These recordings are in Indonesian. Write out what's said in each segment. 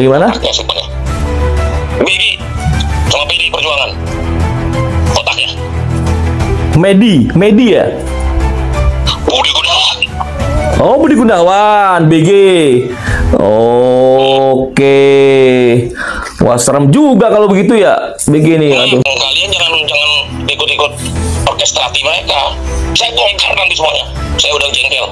Bagaimana? Otaknya sebenarnya. BG sama PD Perjuangan. Otaknya. Medi ya? Budi Gunawan. Oh, Budi Gunawan, BG. Oke. Wah, serem juga kalau begitu ya, BG nih. Aduh. Kalian jangan ikut-ikut orkestrasi mereka. Saya bongkar nanti semuanya. Saya udah jengkel.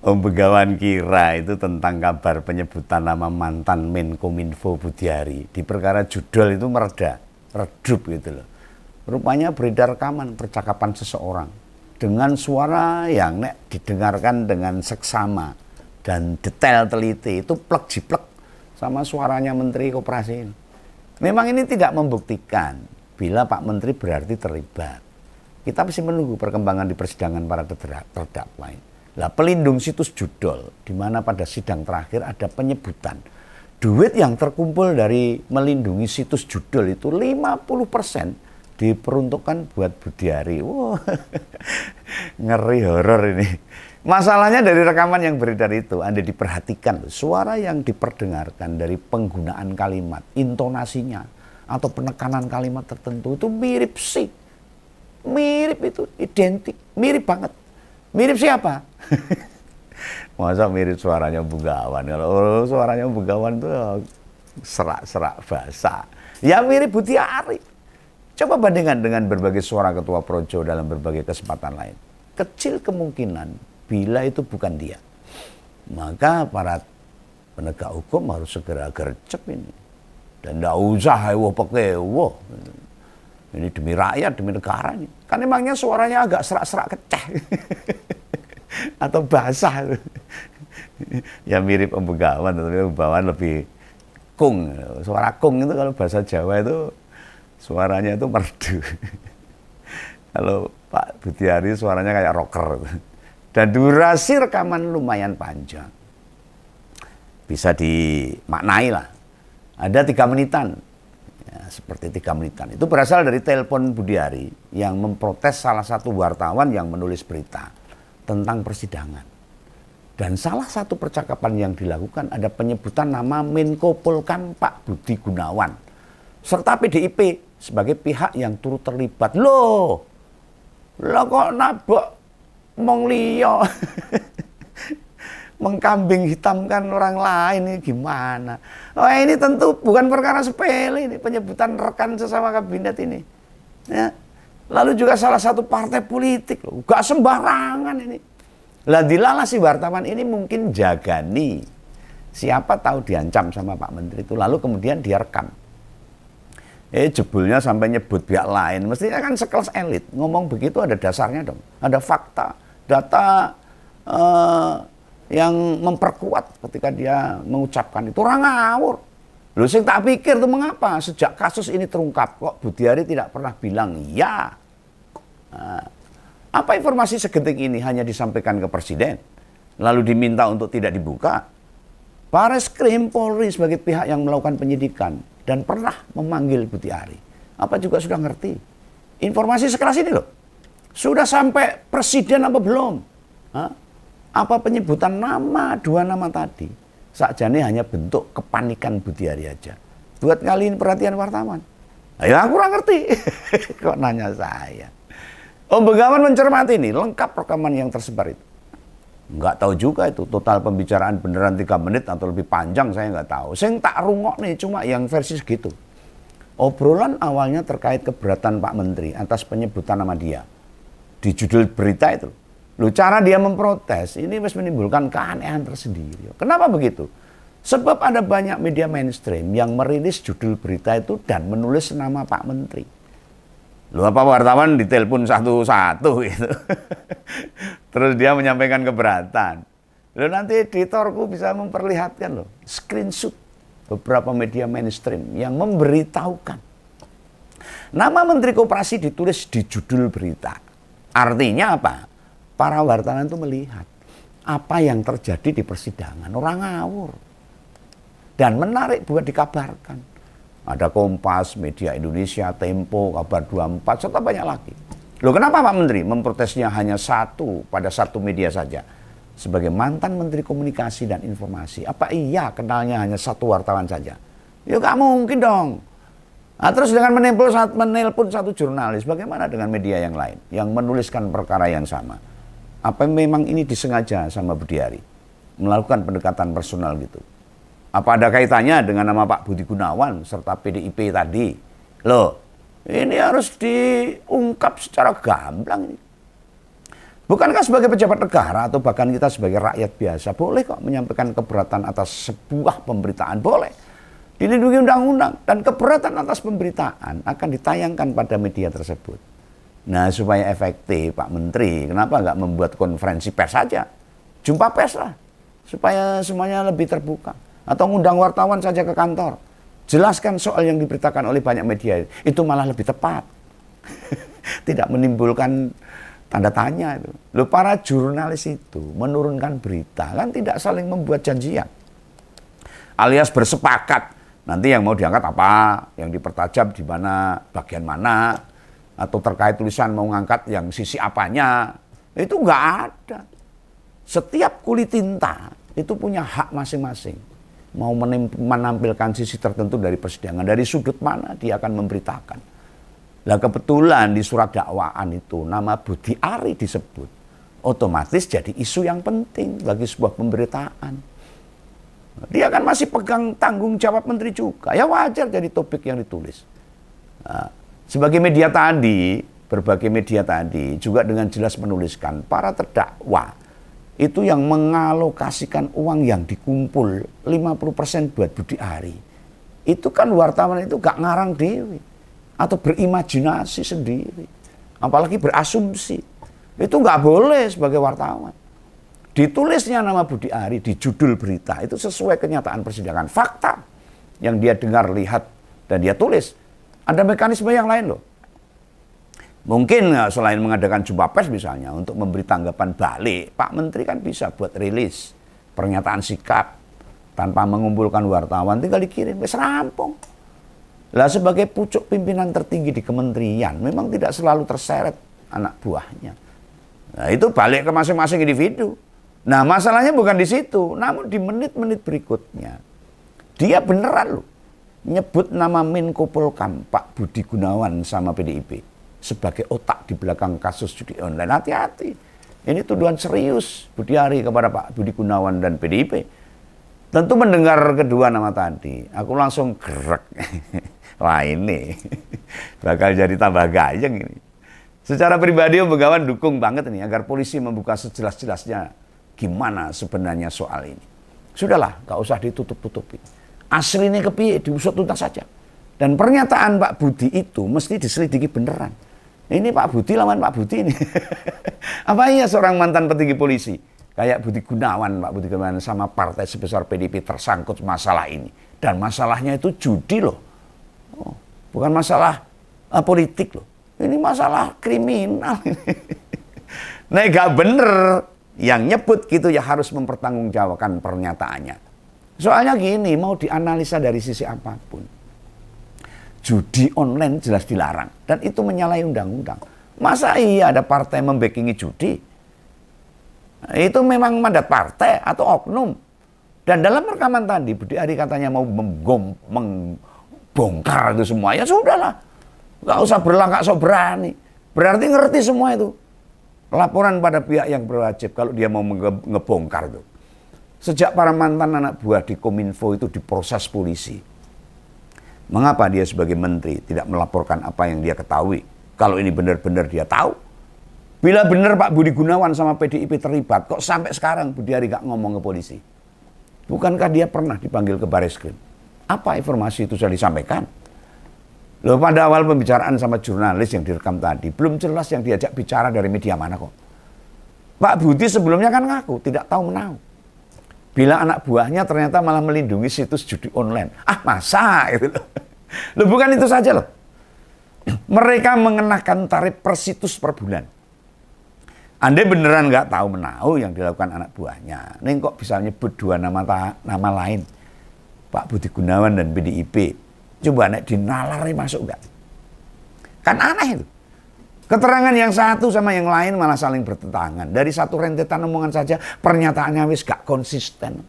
Om Begawan kira itu tentang kabar penyebutan nama mantan Menkominfo Budiari di perkara judul itu redup gitu loh. Rupanya beredar rekaman percakapan seseorang dengan suara yang didengarkan dengan seksama dan detail teliti, itu plek jiplek sama suaranya Menteri Koperasi ini. Memang ini tidak membuktikan bila Pak Menteri berarti terlibat. Kita masih menunggu perkembangan di persidangan para terdakwa ini. Lah, pelindung situs judul, di mana pada sidang terakhir ada penyebutan duit yang terkumpul dari melindungi situs judul itu 50% diperuntukkan buat Budiari. Wow, ngeri, horor ini. Masalahnya dari rekaman yang beredar itu, Anda diperhatikan suara yang diperdengarkan dari penggunaan kalimat, intonasinya atau penekanan kalimat tertentu itu mirip sih. Mirip itu, identik, mirip banget. Mirip siapa? Masa mirip suaranya Begawan? Kalau suaranya Begawan itu serak-serak basah. Ya mirip Budiari. Coba bandingkan dengan berbagai suara ketua projo dalam berbagai kesempatan lain. Kecil kemungkinan bila itu bukan dia. Maka para penegak hukum harus segera gercep ini. Dan tidak usah pakai ini demi rakyat, demi negara ini. Kan emangnya suaranya agak serak-serak keceh. Atau basah. Ya mirip Om Begawan, tapi Om Begawan lebih kung. Suara kung itu kalau bahasa Jawa itu suaranya itu merdu. Kalau Pak Budiari suaranya kayak rocker. Dan durasi rekaman lumayan panjang. Bisa dimaknai lah. Ada 3 menitan. Ya, seperti 3 menitan. Itu berasal dari telepon Budiari yang memprotes salah satu wartawan yang menulis berita tentang persidangan. Dan salah satu percakapan yang dilakukan ada penyebutan nama Menko Polkam Pak Budi Gunawan serta PDIP sebagai pihak yang turut terlibat. Loh kok nabok mong liya mengkambing hitamkan orang lain, ini gimana? Oh, ini tentu bukan perkara sepele, ini penyebutan rekan sesama kabinet ini. Ya. Lalu juga salah satu partai politik, loh, gak sembarangan ini. Lah dilalah si wartawan ini mungkin jagani. Siapa tahu diancam sama Pak Menteri itu, lalu kemudian dia rekam. Jebulnya sampai nyebut pihak lain. Mestinya kan sekelas elit, ngomong begitu ada dasarnya dong. Ada fakta, data yang memperkuat ketika dia mengucapkan itu. Orang ngawur. Loh, sing tak pikir tuh mengapa sejak kasus ini terungkap kok Budiari tidak pernah bilang ya. Nah, apa informasi segenting ini hanya disampaikan ke Presiden, lalu diminta untuk tidak dibuka? Bareskrim Polri sebagai pihak yang melakukan penyidikan dan pernah memanggil Budiari, apa juga sudah ngerti? Informasi sekeras ini loh, sudah sampai Presiden apa belum? Hah? Apa penyebutan nama, 2 nama tadi sakjane hanya bentuk kepanikan Budiari aja buat ngalihin perhatian wartawan? Ya aku kurang ngerti. Kok nanya saya? Om Begawan mencermati ini, lengkap rekaman yang tersebar itu. Nggak tahu juga itu, total pembicaraan beneran 3 menit atau lebih panjang, saya nggak tahu. Saya tak rungok nih, cuma yang versi segitu. Obrolan awalnya terkait keberatan Pak Menteri atas penyebutan nama dia di judul berita itu. Loh, cara dia memprotes, ini harus menimbulkan keanehan tersendiri. Kenapa begitu? Sebab ada banyak media mainstream yang merilis judul berita itu dan menulis nama Pak Menteri. Loh, apa wartawan ditelepon satu-satu gitu. Terus dia menyampaikan keberatan. Loh, nanti editorku bisa memperlihatkan loh, screenshot beberapa media mainstream yang memberitahukan nama Menteri Koperasi ditulis di judul berita. Artinya apa? Para wartawan itu melihat apa yang terjadi di persidangan. Orang ngawur. Dan menarik buat dikabarkan. Ada Kompas, Media Indonesia, Tempo, Kabar 24, serta banyak lagi. Loh, kenapa Pak Menteri memprotesnya hanya pada satu media saja? Sebagai mantan Menteri Komunikasi dan Informasi, apa iya kenalnya hanya satu wartawan saja? Ya nggak mungkin dong. Nah, terus dengan menelpon satu jurnalis, bagaimana dengan media yang lain yang menuliskan perkara yang sama? Apa memang ini disengaja sama Budiari melakukan pendekatan personal gitu? Apa ada kaitannya dengan nama Pak Budi Gunawan serta PDIP tadi? Loh, ini harus diungkap secara gamblang ini. Bukankah sebagai pejabat negara atau bahkan kita sebagai rakyat biasa boleh kok menyampaikan keberatan atas sebuah pemberitaan? Boleh. Dilindungi undang-undang, dan keberatan atas pemberitaan akan ditayangkan pada media tersebut. Nah, supaya efektif Pak Menteri, kenapa nggak membuat konferensi pers saja? Jumpa pers lah, supaya semuanya lebih terbuka. Atau ngundang wartawan saja ke kantor. Jelaskan soal yang diberitakan oleh banyak media, itu malah lebih tepat. Tidak menimbulkan tanda tanya itu. Loh, para jurnalis itu menurunkan berita, kan tidak saling membuat janjian. Alias bersepakat. Nanti yang mau diangkat apa, yang dipertajam di mana, bagian mana, atau terkait tulisan mau ngangkat yang sisi apanya, itu nggak ada. Setiap kulit tinta itu punya hak masing-masing. Mau menampilkan sisi tertentu dari persidangan, dari sudut mana dia akan memberitakan. Nah, kebetulan di surat dakwaan itu nama Budiari disebut, otomatis jadi isu yang penting bagi sebuah pemberitaan. Dia kan masih pegang tanggung jawab menteri juga. Ya wajar jadi topik yang ditulis. Nah, sebagai media tadi, berbagai media tadi juga dengan jelas menuliskan para terdakwa itu yang mengalokasikan uang yang dikumpul 50% buat Budiari. Itu kan wartawan itu gak ngarang dewi atau berimajinasi sendiri. Apalagi berasumsi. Itu gak boleh sebagai wartawan. Ditulisnya nama Budiari di judul berita itu sesuai kenyataan persidangan, fakta yang dia dengar, lihat, dan dia tulis. Ada mekanisme yang lain loh. Mungkin selain mengadakan jumpa pers misalnya untuk memberi tanggapan balik, Pak Menteri kan bisa buat rilis pernyataan sikap tanpa mengumpulkan wartawan, tinggal dikirim, wis rampung. Lah, sebagai pucuk pimpinan tertinggi di kementerian memang tidak selalu terseret anak buahnya. Nah, itu balik ke masing-masing individu. Nah, masalahnya bukan di situ, namun di menit-menit berikutnya dia beneran loh nyebut nama Menko Polhukam Pak Budi Gunawan sama PDIP sebagai otak di belakang kasus judi online. Hati-hati, ini tuduhan serius Budiari kepada Pak Budi Gunawan dan PDIP. Tentu mendengar kedua nama tadi, aku langsung gerak. Wah, ini bakal jadi tambah gayeng ini. Secara pribadi Om Begawan dukung banget ini agar polisi membuka sejelas-jelasnya gimana sebenarnya soal ini. Sudahlah, gak usah ditutup-tutupi. Aslinya kepiye diusut tuntas saja. Dan pernyataan Pak Budi itu mesti diselidiki beneran. Ini Pak Budi lawan Pak Budi ini. Apa iya seorang mantan petinggi polisi kayak Budi Gunawan, Pak Budi Gunawan sama partai sebesar PDIP tersangkut masalah ini. Dan masalahnya itu judi loh. Oh, bukan masalah politik loh. Ini masalah kriminal. Nah, gak bener. Yang nyebut gitu ya harus mempertanggungjawabkan pernyataannya. Soalnya gini, mau dianalisa dari sisi apapun. Judi online jelas dilarang. Dan itu menyalahi undang-undang. Masa iya ada partai membackingi judi? Itu memang mandat partai atau oknum. Dan dalam rekaman tadi, Budiari katanya mau membongkar itu semua. Ya sudahlah. Gak usah berlangkak so berani. Berarti ngerti semua itu. Laporan pada pihak yang berwajib kalau dia mau ngebongkar itu. Sejak para mantan anak buah di Kominfo itu diproses polisi. Mengapa dia sebagai menteri tidak melaporkan apa yang dia ketahui? Kalau ini benar-benar dia tahu. Bila benar Pak Budi Gunawan sama PDIP terlibat, kok sampai sekarang Budiari gak ngomong ke polisi? Bukankah dia pernah dipanggil ke Bareskrim? Apa informasi itu sudah disampaikan? Loh, pada awal pembicaraan sama jurnalis yang direkam tadi, belum jelas yang diajak bicara dari media mana kok. Pak Budi sebelumnya kan ngaku tidak tahu menahu. Bila anak buahnya ternyata malah melindungi situs judi online. Ah, masa itu loh. Loh, bukan itu saja loh. Mereka mengenakan tarif per situs per bulan. Andai beneran nggak tahu menahu yang dilakukan anak buahnya, Neng kok bisa nyebut dua nama lain, Pak Budi Gunawan dan PDIP. Coba nek dinalari masuk nggak? Kan aneh itu. Keterangan yang satu sama yang lain malah saling bertentangan. Dari satu rentetan omongan saja pernyataannya wis gak konsisten.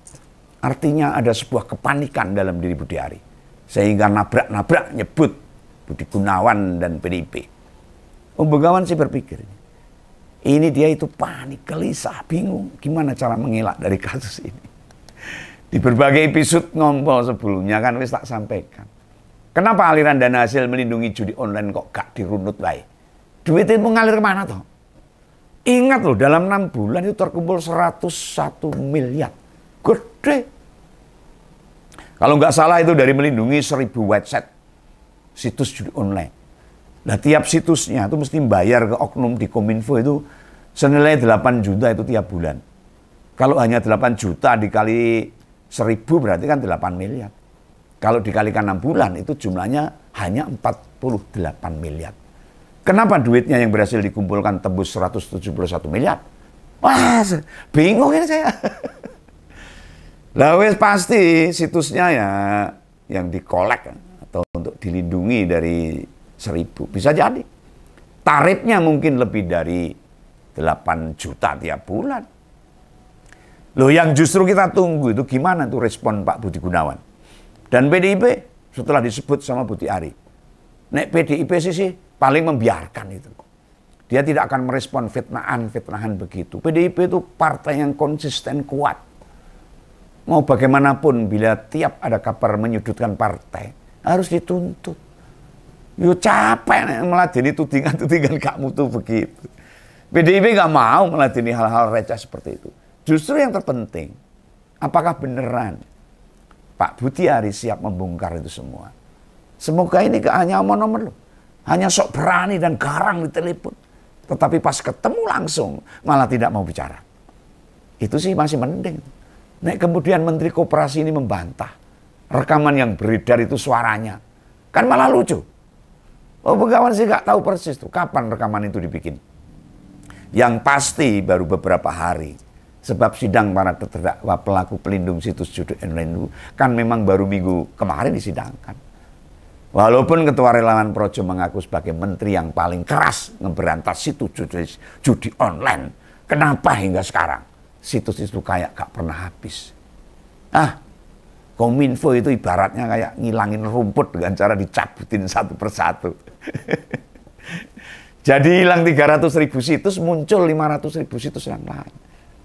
Artinya ada sebuah kepanikan dalam diri Budi Ari. Sehingga nabrak-nabrak nyebut Budi Gunawan dan PDIP. Om Begawan sih berpikir, ini dia itu panik, gelisah, bingung gimana cara mengelak dari kasus ini. Di berbagai episode ngompol sebelumnya kan wis tak sampaikan. Kenapa aliran dana hasil melindungi judi online kok gak dirunut baik? Duit itu mengalir kemana toh? Ingat loh, dalam 6 bulan itu terkumpul 101 miliar. Gede. Kalau nggak salah itu dari melindungi 1000 website situs judi online. Nah tiap situsnya itu mesti bayar ke oknum di Kominfo itu senilai 8 juta itu tiap bulan. Kalau hanya 8 juta dikali 1000 berarti kan 8 miliar. Kalau dikalikan 6 bulan itu jumlahnya hanya 48 miliar. Kenapa duitnya yang berhasil dikumpulkan tembus 171 miliar? Wah, bingung ini saya. Lah wes pasti situsnya ya yang dikolek atau untuk dilindungi dari 1000. Bisa jadi. Tarifnya mungkin lebih dari 8 juta tiap bulan. Loh yang justru kita tunggu itu gimana tuh respon Pak Budi Gunawan. Dan PDIP setelah disebut sama Budi Ari. Nek PDIP sih paling membiarkan itu. Dia tidak akan merespon fitnahan begitu. PDIP itu partai yang konsisten kuat. Mau bagaimanapun bila tiap ada kabar menyudutkan partai, harus dituntut. Yo capek meladeni tudingan-tudingan gak mutu begitu. PDIP gak mau meladeni hal-hal receh seperti itu. Justru yang terpenting, apakah beneran Pak Budi Ari siap membongkar itu semua? Semoga ini gak hanya omong-omong loh. Hanya sok berani dan garang di telepon. Tetapi pas ketemu langsung malah tidak mau bicara. Itu sih masih mending. Nek kemudian Menteri Koperasi ini membantah. Rekaman yang beredar itu suaranya. Kan malah lucu. Oh Begawan sih gak tahu persis tuh kapan rekaman itu dibikin. Yang pasti baru beberapa hari. Sebab sidang para terdakwa pelaku pelindung situs judi online itu kan memang baru minggu kemarin disidangkan. Walaupun Ketua Relawan Projo mengaku sebagai menteri yang paling keras ngeberantas situs judi online. Kenapa hingga sekarang situs itu kayak gak pernah habis? Kominfo itu ibaratnya kayak ngilangin rumput dengan cara dicabutin satu persatu. Jadi hilang 300.000 situs, muncul 500.000 situs yang lain.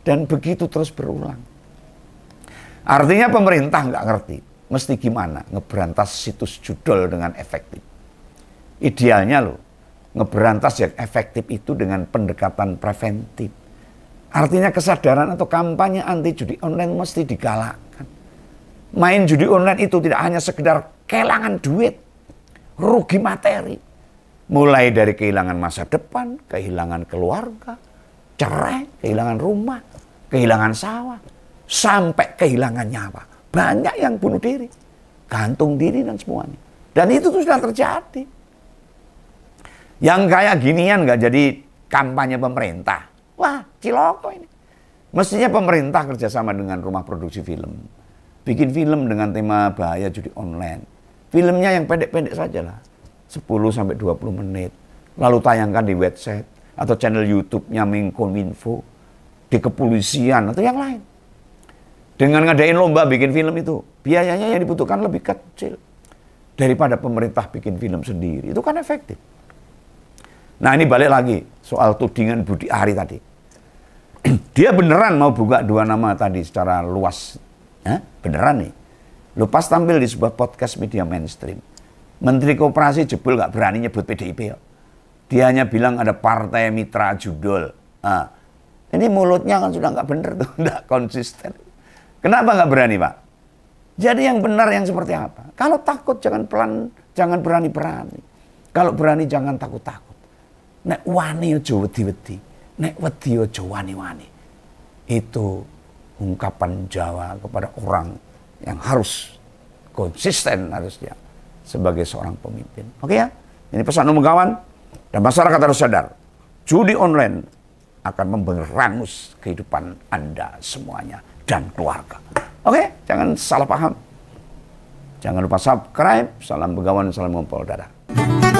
Dan begitu terus berulang. Artinya pemerintah nggak ngerti. Mesti gimana ngeberantas situs judol dengan efektif. Idealnya loh, ngeberantas yang efektif itu dengan pendekatan preventif. Artinya kesadaran atau kampanye anti judi online mesti digalakkan. Main judi online itu tidak hanya sekedar kehilangan duit, rugi materi. Mulai dari kehilangan masa depan, kehilangan keluarga, cerai, kehilangan rumah, kehilangan sawah, sampai kehilangan nyawa. Banyak yang bunuh diri, gantung diri dan semuanya. Dan itu tuh sudah terjadi. Yang kayak ginian nggak jadi kampanye pemerintah. Wah, ciloko ini. Mestinya pemerintah kerjasama dengan rumah produksi film. Bikin film dengan tema bahaya judi online. Filmnya yang pendek-pendek saja lah. 10-20 menit. Lalu tayangkan di website atau channel YouTube-nya Menkominfo, di kepolisian atau yang lain. Dengan ngadain lomba bikin film itu, biayanya yang dibutuhkan lebih kecil daripada pemerintah bikin film sendiri. Itu kan efektif. Nah ini balik lagi soal tudingan Budi Ari tadi. Dia beneran mau buka 2 nama tadi secara luas. Beneran nih. Lepas tampil di sebuah podcast media mainstream. Menteri Koperasi jebol gak berani nyebut PDIP ya. Dia hanya bilang ada partai mitra judul. Ini mulutnya kan sudah nggak bener tuh, nggak konsisten. Kenapa nggak berani Pak? Jadi yang benar yang seperti apa? Kalau takut jangan berani-berani. Kalau berani jangan takut-takut. Nek wani aja wedi-wedi. Nek wedi aja wani-wani. Itu ungkapan Jawa kepada orang yang harus konsisten harusnya sebagai seorang pemimpin. Oke ya? Ini pesan Om Begawan. Dan masyarakat harus sadar, judi online akan memberangus kehidupan Anda semuanya dan keluarga. Oke, jangan salah paham. Jangan lupa subscribe. Salam Begawan, salam ngompol, dadah.